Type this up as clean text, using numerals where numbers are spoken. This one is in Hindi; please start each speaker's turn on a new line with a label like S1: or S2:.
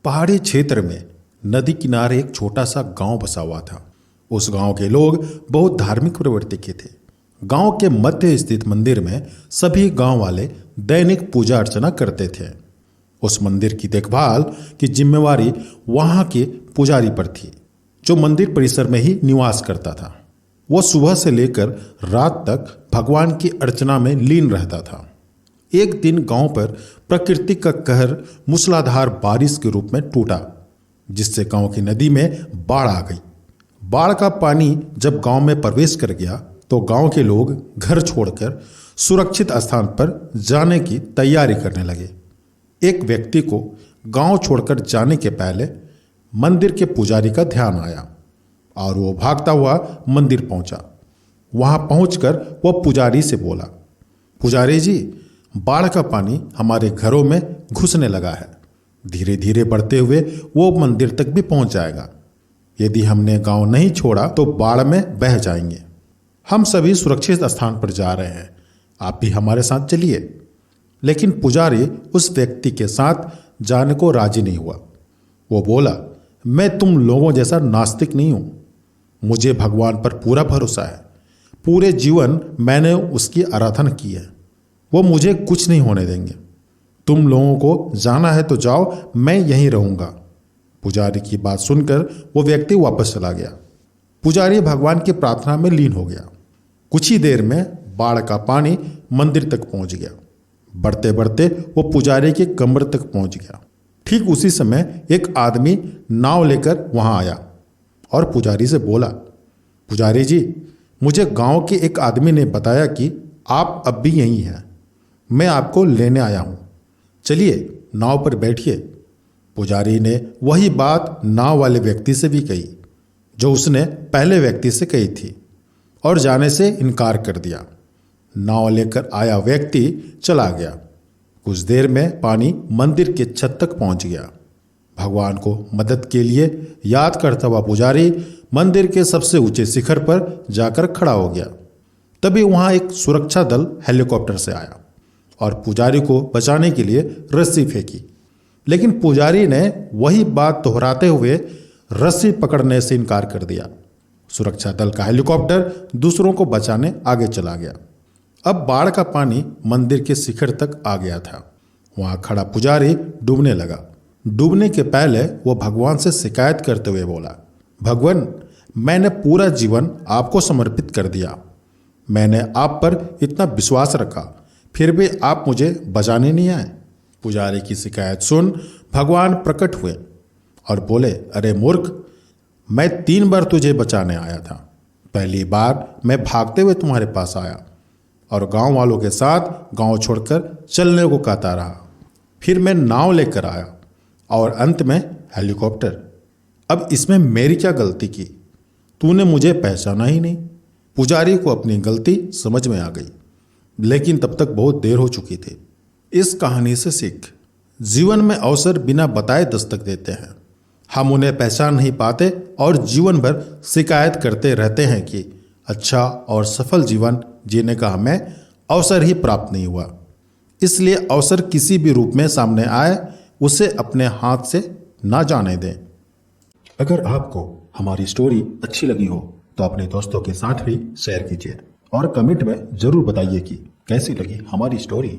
S1: पहाड़ी क्षेत्र में नदी किनारे एक छोटा सा गांव बसा हुआ था। उस गांव के लोग बहुत धार्मिक प्रवृत्ति के थे। गांव के मध्य स्थित मंदिर में सभी गांव वाले दैनिक पूजा अर्चना करते थे। उस मंदिर की देखभाल की जिम्मेवारी वहां के पुजारी पर थी, जो मंदिर परिसर में ही निवास करता था। वो सुबह से लेकर रात तक भगवान की अर्चना में लीन रहता था। एक दिन गांव पर प्रकृति का कहर मूसलाधार बारिश के रूप में टूटा, जिससे गांव की नदी में बाढ़ आ गई। बाढ़ का पानी जब गांव में प्रवेश कर गया तो गांव के लोग घर छोड़कर सुरक्षित स्थान पर जाने की तैयारी करने लगे। एक व्यक्ति को गांव छोड़कर जाने के पहले मंदिर के पुजारी का ध्यान आया और वो भागता हुआ मंदिर पहुंचा। वहां पहुंचकर वह पुजारी से बोला, पुजारी जी, बाढ़ का पानी हमारे घरों में घुसने लगा है। धीरे धीरे बढ़ते हुए वो मंदिर तक भी पहुंच जाएगा। यदि हमने गांव नहीं छोड़ा तो बाढ़ में बह जाएंगे। हम सभी सुरक्षित स्थान पर जा रहे हैं, आप भी हमारे साथ चलिए। लेकिन पुजारी उस व्यक्ति के साथ जाने को राजी नहीं हुआ। वो बोला, मैं तुम लोगों जैसा नास्तिक नहीं हूं। मुझे भगवान पर पूरा भरोसा है। पूरे जीवन मैंने उसकी आराधना की है। वो मुझे कुछ नहीं होने देंगे। तुम लोगों को जाना है तो जाओ, मैं यहीं रहूंगा। पुजारी की बात सुनकर वो व्यक्ति वापस चला गया। पुजारी भगवान की प्रार्थना में लीन हो गया। कुछ ही देर में बाढ़ का पानी मंदिर तक पहुंच गया। बढ़ते बढ़ते वो पुजारी के कमर तक पहुंच गया। ठीक उसी समय एक आदमी नाव लेकर वहां आया और पुजारी से बोला, पुजारी जी, मुझे गांव के एक आदमी ने बताया कि आप अब भी यहीं हैं। मैं आपको लेने आया हूं, चलिए नाव पर बैठिए। पुजारी ने वही बात नाव वाले व्यक्ति से भी कही जो उसने पहले व्यक्ति से कही थी, और जाने से इनकार कर दिया। नाव लेकर आया व्यक्ति चला गया। कुछ देर में पानी मंदिर के छत तक पहुंच गया। भगवान को मदद के लिए याद करता हुआ पुजारी मंदिर के सबसे ऊंचे शिखर पर जाकर खड़ा हो गया। तभी वहां एक सुरक्षा दल हेलीकॉप्टर से आया और पुजारी को बचाने के लिए रस्सी फेंकी। लेकिन पुजारी ने वही बात दोहराते हुए रस्सी पकड़ने से इनकार कर दिया। सुरक्षा दल का हेलीकॉप्टर दूसरों को बचाने आगे चला गया। अब बाढ़ का पानी मंदिर के शिखर तक आ गया था। वहां खड़ा पुजारी डूबने लगा। डूबने के पहले वो भगवान से शिकायत करते हुए बोला, भगवान, मैंने पूरा जीवन आपको समर्पित कर दिया। मैंने आप पर इतना विश्वास रखा, फिर भी आप मुझे बचाने नहीं आए। पुजारी की शिकायत सुन भगवान प्रकट हुए और बोले, अरे मूर्ख, मैं 3 बार तुझे बचाने आया था। पहली बार मैं भागते हुए तुम्हारे पास आया और गांव वालों के साथ गांव छोड़कर चलने को कहता रहा। फिर मैं नाव लेकर आया और अंत में हेलीकॉप्टर। अब इसमें मेरी क्या गलती की? तूने मुझे पहचाना ही नहीं। पुजारी को अपनी गलती समझ में आ गई, लेकिन तब तक बहुत देर हो चुकी थी। इस कहानी से सीख, जीवन में अवसर बिना बताए दस्तक देते हैं। हम उन्हें पहचान नहीं पाते और जीवन भर शिकायत करते रहते हैं कि अच्छा और सफल जीवन जीने का हमें अवसर ही प्राप्त नहीं हुआ। इसलिए अवसर किसी भी रूप में सामने आए, उसे अपने हाथ से ना जाने दें। अगर आपको हमारी स्टोरी अच्छी लगी हो तो अपने दोस्तों के साथ भी शेयर कीजिए और कमेंट में जरूर बताइए कि कैसी लगी हमारी स्टोरी।